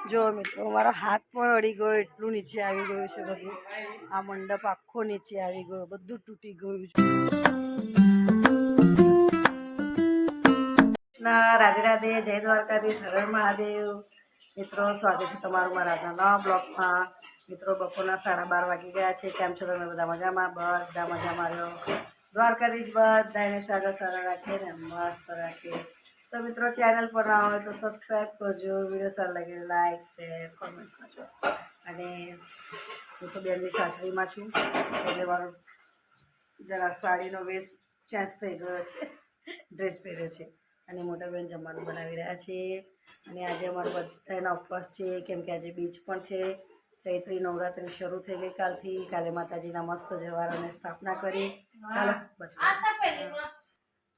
જો મિત્રો મારો હાથ પણ અડી ગયો, એટલું નીચે આવી ગયું છે બધું. આ મંડપ આખો નીચે આવી ગયો, બધું તૂટી ગયું છે. રાધે રાધે, જય દ્વારકાધીશ, હર હર મહાદેવ. મિત્રો સ્વાગત છે તમારું મારા નવા બ્લોગમાં. મિત્રો બપોરના 12:30 વાગી ગયા છે. કેમ છો તમે બધા? મજામાં? બધા મજામાં રહ્યો. દ્વારકાધીશ બધાને સારા સારા રાખે ને મસ્ત રાખે. તો મિત્રો ચેનલ પર ના હોય તો સબસ્ક્રાઈબ કરજો, વિડીયો સારા લાગે લાઈક શેર કોમેન્ટ કરજો. અને હું તો બેનની સાસરીમાં છું એટલે મારો જરા સાડીનો વેશ ચેન્જ થઈ ગયો છે, ડ્રેસ પહેર્યો છે. અને મોટા બેન જમવાનું બનાવી રહ્યા છે. અને આજે અમારો બધાના ઉપવાસ છે, કેમ કે આજે બીજ પણ છે. ચૈત્રી નવરાત્રિ શરૂ થઈ ગઈ કાલથી. કાલે માતાજીના મસ્ત જવારાને સ્થાપના કરી. ચાલો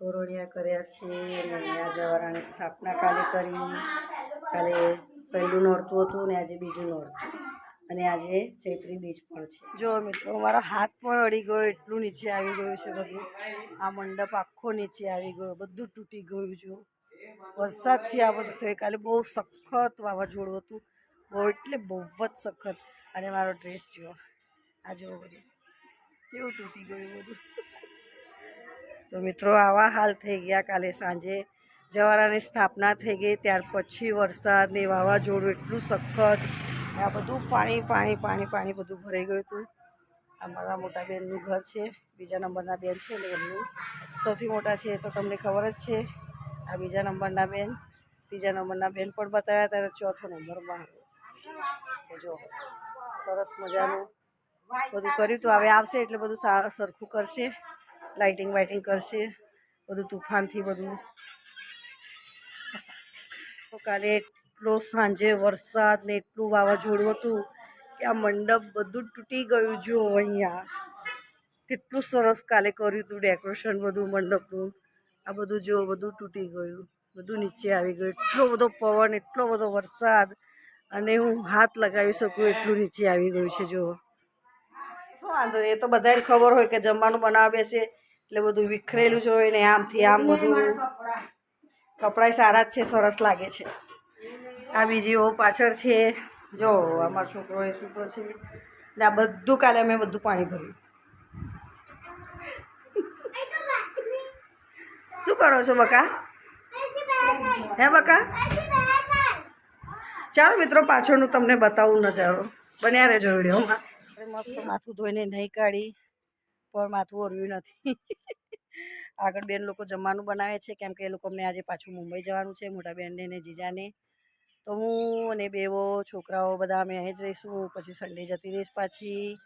તોરણિયા કર્યા છે અને અહીંયા જવારાની સ્થાપના કાલે કરી. કાલે પહેલું નોરતું હતું ને આજે બીજું નોરતું, અને આજે ચૈત્રી બીજ પણ છે. જો મિત્રો મારો હાથ પણ અડી ગયો, એટલું નીચે આવી ગયું છે બધું. આ મંડપ આખો નીચે આવી ગયો, બધું તૂટી ગયું છે. વરસાદથી આ બધું થયું. કાલે બહુ સખત વાવાઝોડું હતું, બહુ એટલે બહુ જ સખત. અને મારો ડ્રેસ જુઓ, આ જુઓ બધું કેવું તૂટી ગયું બધું. તો મિત્રો આવા હાલ થઈ ગયા. કાલે સાંજે જવારાની સ્થાપના થઈ ગઈ, ત્યાર પછી વરસાદ ને વાવાઝોડું એટલું સખત. આ બધું પાણી પાણી પાણી પાણી બધું ભરાઈ ગયું હતું. આ મારા મોટા બેનનું ઘર છે, બીજા નંબરના બેન છે ને એમનું સૌથી મોટા છે તો તમને ખબર જ છે. આ બીજા નંબરના બેન, ત્રીજા નંબરના બેન પણ બતાવ્યા, ત્યારે ચોથો નંબરમાં તો જો સરસ મજાનું બધું કર્યું હતું. હવે આવશે એટલે બધું સરખું કરશે, લાઇટિંગ વાઇટિંગ કરશે બધું. તુફાનથી બધું તો કાલે એટલો સાંજે વરસાદ ને એટલું વાવાઝોડું હતું કે આ મંડપ બધું તૂટી ગયું. જો અહીંયા કેટલું સરસ કાલે કર્યું હતું ડેકોરેશન બધું મંડપનું. આ બધું જો બધું તૂટી ગયું, બધું નીચે આવી ગયું. એટલો બધો પવન, એટલો બધો વરસાદ, અને હું હાથ લગાવી શકું એટલું નીચે આવી ગયું છે. જો શું વાંધો નહીં, એ તો બધાને ખબર હોય કે જમવાનું બનાવવા બેસે એટલે બધું વિખરેલું જ હોય ને આમથી આમ બધું. કપડાં સારા જ છે, સરસ લાગે છે. આ બીજી ઓ પાછળ છે, જો અમારો છોકરો એ સૂતો છે ને આ બધું કાલે અમે બધું પાણી ભર્યું. શું કરો છો બકા? હે બકા? ચાલો મિત્રો પાછળનું તમને બતાવું નજારો, બન્યા રહેજો વિડીયોમાં. મસ્ત માથું ધોઈને નહીં કાઢી પણ માથું ઓરવ્યું નથી. આગળ બેન લોકો જમવાનું બનાવે છે, કેમ કે એ લોકો અમને આજે પાછું મુંબઈ જવાનું છે, મોટા બેનને ને જીજાને. તો હું અને બેવો છોકરાઓ બધા અમે અહીં જ રહીશું. પછી સન્ડે જતી રહીશ પાછી,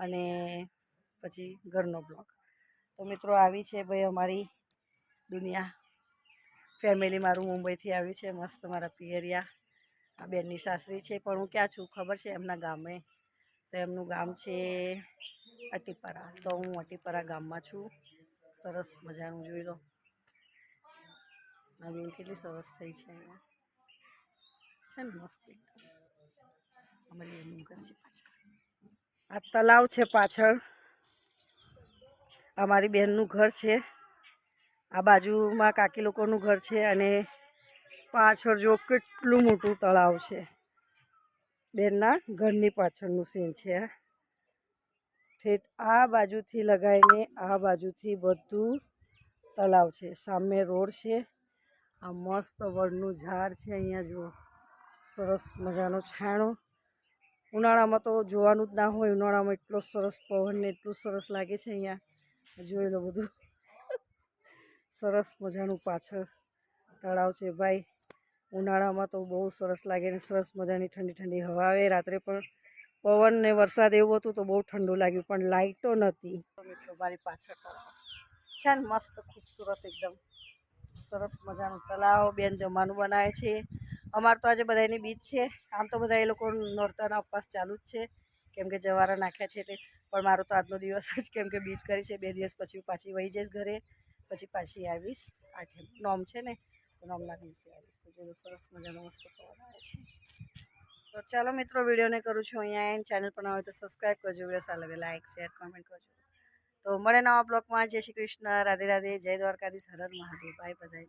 અને પછી ઘરનો બ્લોગ. તો મિત્રો આવી છે ભાઈ અમારી દુનિયા ફેમિલી. મારું મુંબઈથી આવ્યું છે, મસ્ત મારા પિયરિયા. આ બેનની સાસરી છે, પણ હું ક્યાં છું ખબર છે? એમના ગામે. તો એમનું ગામ છે અટીપરા, તો હું અટીપરા ગામમાં છું. સરસ મજાનું જોઈ લો. આ બેન કેટલી સરસ થઈ છે અહીંયા છે ને, મસ્ત એકદમ. અમારી બેનનું ઘર છે પાછળ. આ તલાવ છે પાછળ, અમારી બેનનું ઘર છે. આ બાજુમાં કાકી લોકોનું ઘર છે, અને પાછળ જો કેટલું મોટું તળાવ છે. બેનના ઘરની પાછળનું સીન છે. ઠેઠ આ બાજુથી લગાવીને આ બાજુથી બધું તળાવ છે. સામે રોડ છે. આ મસ્ત વડનું ઝાડ છે અહીંયા જુઓ, સરસ મજાનો છાંયો. ઉનાળામાં તો જોવાનું જ ના હોય. ઉનાળામાં એટલો સરસ પવન ને એટલું સરસ લાગે છે અહીંયા. જોઈ લો બધું સરસ મજાનું પાછળ તળાવ છે ભાઈ. ઉનાળામાં તો બહુ સરસ લાગે ને સરસ મજાની ઠંડી ઠંડી હવા આવે. રાત્રે પણ પવન ને વરસાદ એવું હતું તો બહુ ઠંડુ લાગ્યું, પણ લાઇટો નહોતી. મિત્રો મારી પાછળ તળાવ છે ને, મસ્ત ખૂબસૂરત એકદમ સરસ મજાનું તળાવ. બેન જમવાનું બનાવે છે. અમારે તો આજે બધાની બીજ છે. આમ તો બધા એ લોકો નોરતાના ઉપવાસ ચાલુ જ છે, કેમ કે જવારા નાખ્યા છે તે. પણ મારો તો આજનો દિવસ જ, કેમ કે બીજ કરી છે. 2 દિવસ પછી પાછી વહી જઈશ ઘરે, પછી પાછી આવીશ. આઠમ નોમ છે ને, તો નોમના દિવસે આવીશ. તો સરસ મજાનો મસ્ત પવન આવે છે. તો ચાલો મિત્રો વિડીયોને કરું છું અહીંયા એન્ડ. ચેનલ પર ના હોય તો સબસ્ક્રાઈબ કરજો, વિડીયો સારા લાગે લાઈક શેર કોમેન્ટ કરજો. તો મળે નવા બ્લોગમાં. જય શ્રી કૃષ્ણ, રાધે રાધે, જય દ્વારકાધીશ, હર હર મહાદેવ. બાય બધાય.